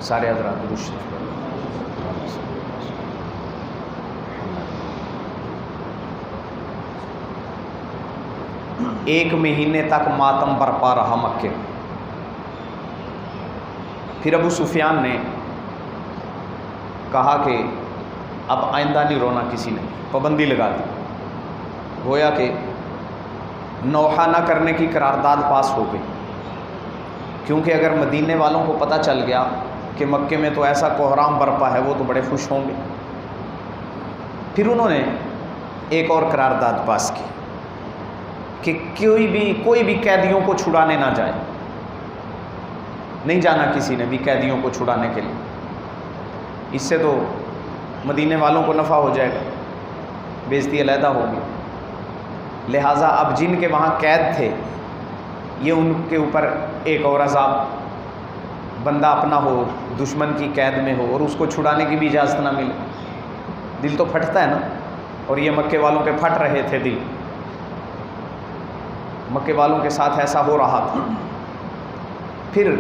سارے حضرات درود شریف پڑھیں۔ ایک مہینے تک ماتم برپا رہا مکے میں۔ پھر ابو سفیان نے کہا کہ اب آئندہ نہیں رونا کسی نے، پابندی لگا دی، گویا کہ نوحہ نہ کرنے کی قرارداد پاس ہو گئی، کیونکہ اگر مدینے والوں کو پتہ چل گیا کہ مکے میں تو ایسا کوہرام برپا ہے وہ تو بڑے خوش ہوں گے۔ پھر انہوں نے ایک اور قرارداد پاس کی کہ کوئی بھی قیدیوں کو چھڑانے نہ جائے، نہیں جانا کسی نے بھی قیدیوں کو چھڑانے کے لیے، اس سے تو مدینے والوں کو نفع ہو جائے گا، بےزتی علیحدہ ہوگی۔ لہٰذا اب جن کے وہاں قید تھے یہ ان کے اوپر ایک اور عذاب، بندہ اپنا ہو دشمن کی قید میں ہو اور اس کو چھڑانے کی بھی اجازت نہ ملے، دل تو پھٹتا ہے نا، اور یہ مکے والوں کے پھٹ رہے تھے دل، مکے والوں کے ساتھ ایسا ہو رہا تھا۔ پھر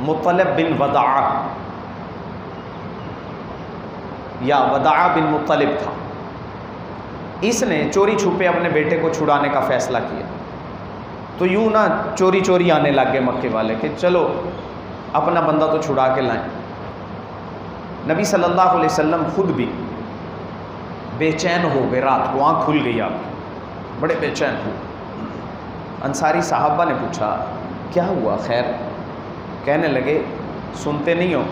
مطلب بن وداع یا وداع بن مطلب تھا، اس نے چوری چھپے اپنے بیٹے کو چھڑانے کا فیصلہ کیا، تو یوں نہ چوری چوری آنے لگ گئے مکے والے کہ چلو اپنا بندہ تو چھڑا کے لائیں۔ نبی صلی اللہ علیہ وسلم خود بھی بے چین ہو گئے، رات کو آنکھ کھل گئی آپ کی، بڑے بے چین ہوئے۔ انصاری صحابہ نے پوچھا کیا ہوا خیر؟ کہنے لگے سنتے نہیں ہو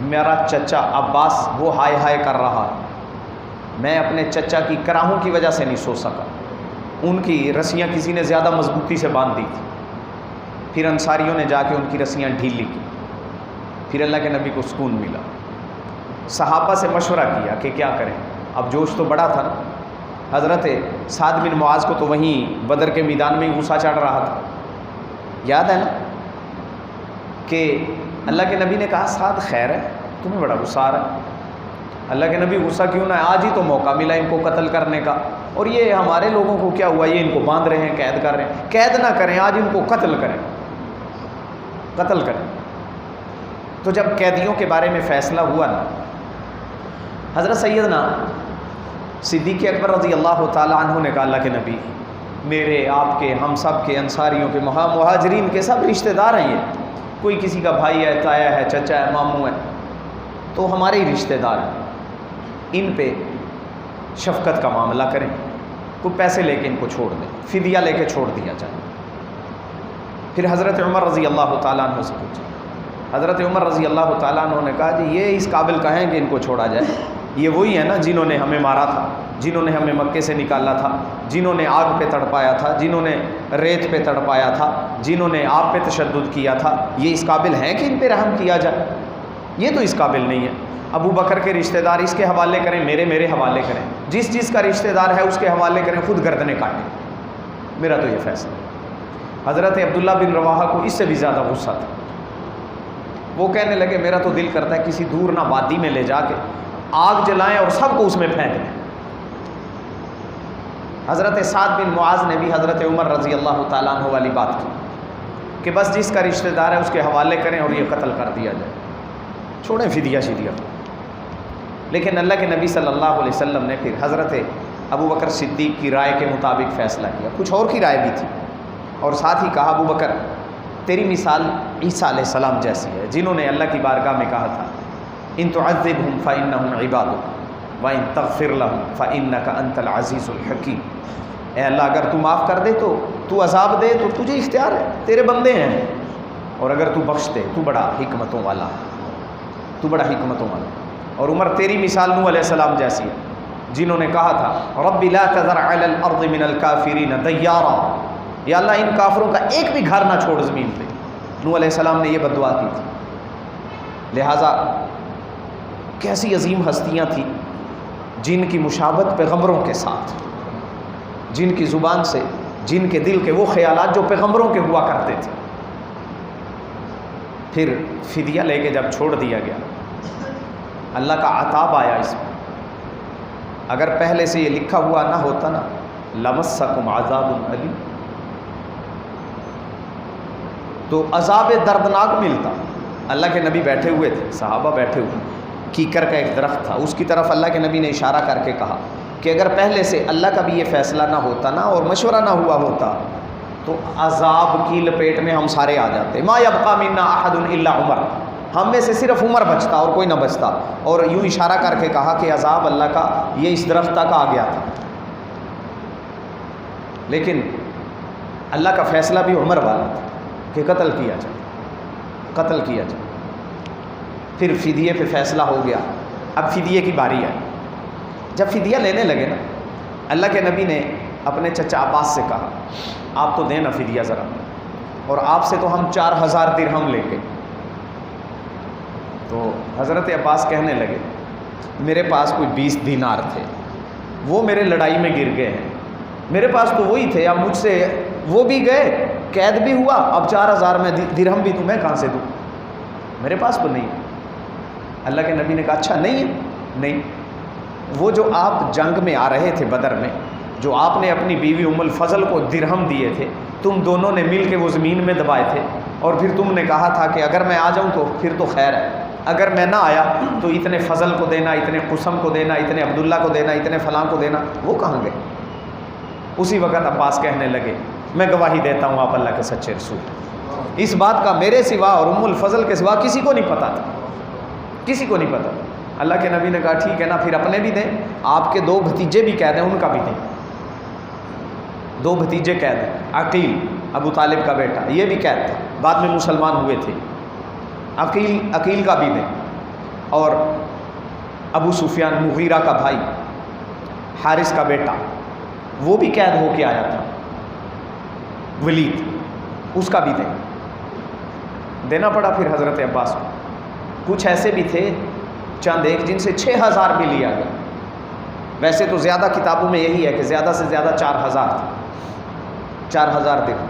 میرا چچا عباس وہ ہائے ہائے کر رہا، میں اپنے چچا کی کراہوں کی وجہ سے نہیں سو سکا، ان کی رسیاں کسی نے زیادہ مضبوطی سے باندھ دی تھی۔ پھر انصاریوں نے جا کے ان کی رسیاں ڈھیلی کی، پھر اللہ کے نبی کو سکون ملا۔ صحابہ سے مشورہ کیا کہ کیا کریں، اب جوش تو بڑا تھا نا، حضرت سعد بن معاذ کو تو وہیں بدر کے میدان میں ہی غصہ چڑھ رہا تھا، یاد ہے نا کہ اللہ کے نبی نے کہا سعد خیر ہے تمہیں بڑا غصہ آ رہا ہے، اللہ کے نبی غصہ کیوں نہ ہے، آج ہی تو موقع ملا ان کو قتل کرنے کا، اور یہ ہمارے لوگوں کو کیا ہوا، یہ ان کو باندھ رہے ہیں، قید کر رہے ہیں، قید نہ کریں، آج ان کو قتل کریں، قتل کریں۔ تو جب قیدیوں کے بارے میں فیصلہ ہوا نا، حضرت سیدنا صدیق اکبر رضی اللہ تعالی عنہ نے کہا اللہ کے نبی میرے آپ کے ہم سب کے انصاریوں کے مہاجرین کے سب رشتہ دار ہیں، یہ کوئی کسی کا بھائی ہے، تایا ہے، چچا ہے، ماموں ہے، تو ہمارے ہی رشتہ دار ہیں، ان پہ شفقت کا معاملہ کریں، کوئی پیسے لے کے ان کو چھوڑ دیں، فدیہ لے کے چھوڑ دیا جائے۔ پھر حضرت عمر رضی اللہ تعالیٰ عنہ سے پوچھا، حضرت عمر رضی اللہ تعالیٰ عنہ نے کہا جی یہ اس قابل کہیں کہ ان کو چھوڑا جائے، یہ وہی ہے نا جنہوں نے ہمیں مارا تھا، جنہوں نے ہمیں مکے سے نکالا تھا، جنہوں نے آگ پہ تڑپایا تھا، جنہوں نے ریت پہ تڑپایا تھا، جنہوں نے آپ پہ تشدد کیا تھا، یہ اس قابل ہیں کہ ان پہ رحم کیا جائے؟ یہ تو اس قابل نہیں ہے۔ ابو بکر کے رشتہ دار اس کے حوالے کریں، میرے حوالے کریں، جس کا رشتہ دار ہے اس کے حوالے کریں، خود گردنیں کاٹیں، میرا تو یہ فیصلہ ہے۔ حضرت عبداللہ بن رواحہ کو اس سے بھی زیادہ غصہ تھا، وہ کہنے لگے میرا تو دل کرتا ہے کسی دور نہ وادی میں لے جا کے آگ جلائیں اور سب کو اس میں پھینک دیں۔ حضرت سعد بن معاذ نے بھی حضرت عمر رضی اللہ تعالیٰ عنہ والی بات کی کہ بس جس کا رشتہ دار ہے اس کے حوالے کریں اور یہ قتل کر دیا جائے، چھوڑیں فدیہ شدیہ۔ لیکن اللہ کے نبی صلی اللہ علیہ وسلم نے پھر حضرت ابو بکر صدیق کی رائے کے مطابق فیصلہ کیا، کچھ اور کی رائے بھی تھی، اور ساتھ ہی کہا ابو بکر تیری مثال عیسیٰ علیہ السلام جیسی ہے، جنہوں نے اللہ کی بارگاہ میں کہا تھا ان تعذبہم فإنہم عبادک وإن تغفر لہم فإنک انت العزیز الحکیم، اے اللہ اگر تو معاف کر دے تو عذاب دے تو تجھے اختیار ہے، تیرے بندے ہیں، اور اگر تو بخش دے تو بڑا حکمتوں والا ہے، تو بڑا حکمتوں والا ہے۔ اور عمر تیری مثال نوح علیہ السلام جیسی ہے، جنہوں نے کہا تھا رب لا تذر علی الارض من الکافرین دیارا، یا اللہ ان کافروں کا ایک بھی گھر نہ چھوڑ زمین پہ، نوح علیہ السلام نے یہ بد دعا کی تھی۔ لہٰذا کیسی عظیم ہستیاں تھیں جن کی مشابہت پیغمبروں کے ساتھ، جن کی زبان سے، جن کے دل کے وہ خیالات جو پیغمبروں کے ہوا کرتے تھے۔ پھر فدیہ لے کے جب چھوڑ دیا گیا، اللہ کا عتاب آیا اس میں، اگر پہلے سے یہ لکھا ہوا نہ ہوتا نا لمسکم عذاب علیم، تو عذاب دردناک ملتا، اللہ کے نبی بیٹھے ہوئے تھے، صحابہ بیٹھے ہوئے، کیکر کا ایک درخت تھا، اس کی طرف اللہ کے نبی نے اشارہ کر کے کہا کہ اگر پہلے سے اللہ کا بھی یہ فیصلہ نہ ہوتا نا اور مشورہ نہ ہوا ہوتا تو عذاب کی لپیٹ میں ہم سارے آ جاتے. ما یبقی منا احد الا عمر، ہم میں سے صرف عمر بچتا اور کوئی نہ بچتا. اور یوں اشارہ کر کے کہا کہ عذاب اللہ کا یہ اس درخت تک آ گیا تھا. لیکن اللہ کا فیصلہ بھی عمر والا تھا کہ قتل کیا جائے، قتل کیا جائے. پھر فدیے پہ فیصلہ ہو گیا. اب فدیے کی باری آئی. جب فدیہ لینے لگے نا، اللہ کے نبی نے اپنے چچا عباس سے کہا آپ تو دیں نا فدیہ ذرا، اور آپ سے تو ہم 4000 درہم لیں گے. تو حضرت عباس کہنے لگے میرے پاس کوئی 20 دینار تھے، وہ میرے لڑائی میں گر گئے ہیں، میرے پاس تو وہی تھے، اب مجھ سے وہ بھی گئے، قید بھی ہوا، اب 4000 میں درہم بھی تمہیں کہاں سے دوں، میرے پاس تو نہیں. اللہ کے نبی نے کہا اچھا نہیں ہے. نہیں، وہ جو آپ جنگ میں آ رہے تھے بدر میں، جو آپ نے اپنی بیوی ام الفضل کو درہم دیے تھے، تم دونوں نے مل کے وہ زمین میں دبائے تھے، اور پھر تم نے کہا تھا کہ اگر میں آ جاؤں تو پھر تو خیر ہے، اگر میں نہ آیا تو اتنے فضل کو دینا، اتنے قسم کو دینا، اتنے عبداللہ کو دینا، اتنے فلاں کو دینا. وہ کہاں گئے؟ اسی وقت عباس کہنے لگے میں گواہی دیتا ہوں آپ اللہ کے سچے رسول. اس بات کا میرے سوا اور ام الفضل کے سوا کسی کو نہیں پتا تھا، کسی کو نہیں پتا. اللہ کے نبی نے کہا ٹھیک ہے نا، پھر اپنے بھی دیں، آپ کے 2 بھتیجے بھی قید ہیں ان کا بھی دیں. 2 بھتیجے قید ہیں، عقیل ابو طالب کا بیٹا یہ بھی قید تھا، بعد میں مسلمان ہوئے تھے. عقیل کا بھی دیں. اور ابو سفیان مغیرہ کا بھائی حارث کا بیٹا وہ بھی قید ہو کے آیا تھا، ولید، اس کا بھی دیں. دینا پڑا پھر حضرت عباس کو. کچھ ایسے بھی تھے چند ایک جن سے 6000 بھی لیا گیا. ویسے تو زیادہ کتابوں میں یہی ہے کہ زیادہ سے زیادہ 4000 تھا، 4000 درہم.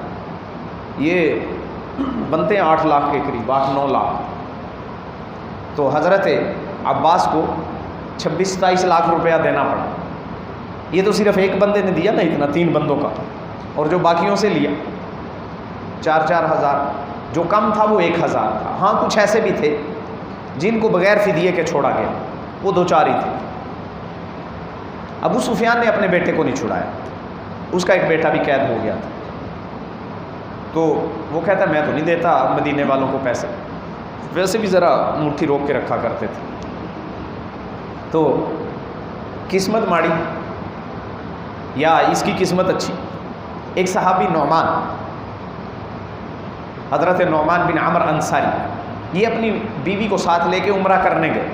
یہ بنتے ہیں 8 لاکھ کے قریب، 8-9 لاکھ. تو حضرت عباس کو 26-27 لاکھ روپیہ دینا پڑا. یہ تو صرف ایک بندے نے دیا نا اتنا، 3 بندوں کا، اور جو باقیوں سے لیا 4-4 ہزار. جو کم تھا وہ 1000 تھا. ہاں کچھ ایسے بھی تھے جن کو بغیر فدیے کے چھوڑا گیا، وہ 2-4 ہی تھے. ابو سفیان نے اپنے بیٹے کو نہیں چھڑایا، اس کا ایک بیٹا بھی قید ہو گیا تھا. تو وہ کہتا ہے میں تو نہیں دیتا مدینے والوں کو پیسے، ویسے بھی ذرا مٹھی روک کے رکھا کرتے تھے. تو قسمت ماڑی یا اس کی قسمت اچھی. ایک صحابی نعمان، حضرت نعمان بن عمر انصاری، یہ اپنی بیوی کو ساتھ لے کے عمرہ کرنے گئے.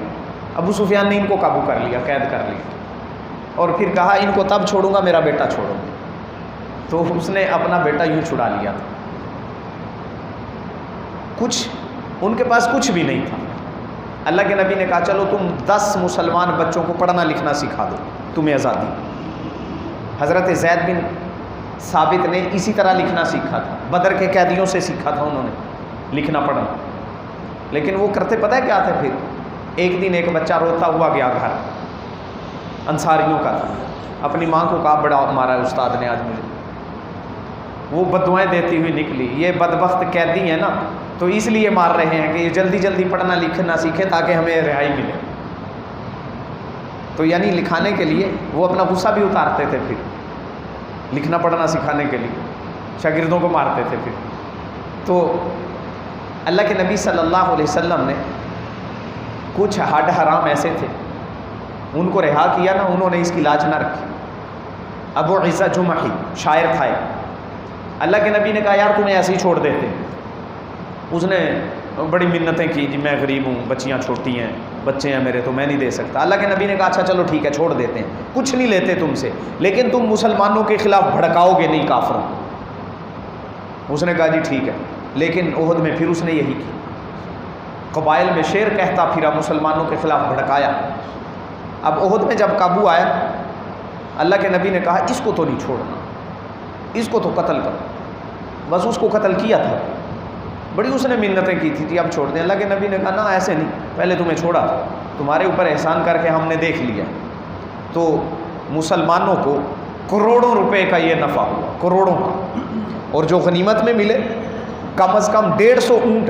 ابو سفیان نے ان کو قابو کر لیا، قید کر لیا، اور پھر کہا ان کو تب چھوڑوں گا میرا بیٹا چھوڑو. تو اس نے اپنا بیٹا یوں چھڑا لیا تھا. کچھ ان کے پاس کچھ بھی نہیں تھا. اللہ کے نبی نے کہا چلو تم 10 مسلمان بچوں کو پڑھنا لکھنا سکھا دو، تمہیں آزادی. حضرت زید بن ثابت نے اسی طرح لکھنا سیکھا تھا، بدر کے قیدیوں سے سیکھا تھا انہوں نے لکھنا پڑھنا. لیکن وہ کرتے پتہ ہے کیا تھے؟ پھر ایک دن ایک بچہ روتا ہوا گیا گھر، انصاریوں کا تھا. اپنی ماں کو کہا بڑا مارا ہے استاد نے آج مجھے. وہ بددعائیں دیتی ہوئی نکلی، یہ بدبخت قیدی ہیں نا تو اس لیے مار رہے ہیں کہ یہ جلدی جلدی پڑھنا لکھنا سیکھے تاکہ ہمیں رہائی ملے. تو یعنی لکھانے کے لیے وہ اپنا غصہ بھی اتارتے تھے، پھر لکھنا پڑھنا سکھانے کے لیے شاگردوں کو مارتے تھے. پھر تو اللہ کے نبی صلی اللہ علیہ وسلم نے کچھ ہڈ حرام ایسے تھے، ان کو رہا کیا نا، انہوں نے اس کی لاج نہ رکھی. ابو عیسیٰ جمحی شاعر تھا ایک. اللہ کے نبی نے کہا یار تمہیں ایسے ہی چھوڑ دیتے. اس نے بڑی منتیں کی جی میں غریب ہوں، بچیاں چھوٹی ہیں، بچے ہیں میرے تو میں نہیں دے سکتا. اللہ کے نبی نے کہا اچھا چلو ٹھیک ہے چھوڑ دیتے ہیں، کچھ نہیں لیتے تم سے، لیکن تم مسلمانوں کے خلاف بھڑکاؤ گے نہیں کافروں. اس نے کہا جی ٹھیک ہے. لیکن احد میں پھر اس نے یہی کی، قبائل میں شعر کہتا پھرا، مسلمانوں کے خلاف بھڑکایا. اب احد میں جب قابو آیا، اللہ کے نبی نے کہا اس کو تو نہیں چھوڑنا، اس کو تو قتل کرو. بس اس کو قتل کیا تھا. بڑی اس نے منتیں کی تھی جی اب چھوڑ دیں. اللہ کے نبی نے کہا نہ ایسے نہیں، پہلے تمہیں چھوڑا تھا، تمہارے اوپر احسان کر کے ہم نے دیکھ لیا. تو مسلمانوں کو کروڑوں روپے کا یہ نفع ہوا، کروڑوں کا. اور جو غنیمت میں ملے کم از کم 150 اونٹ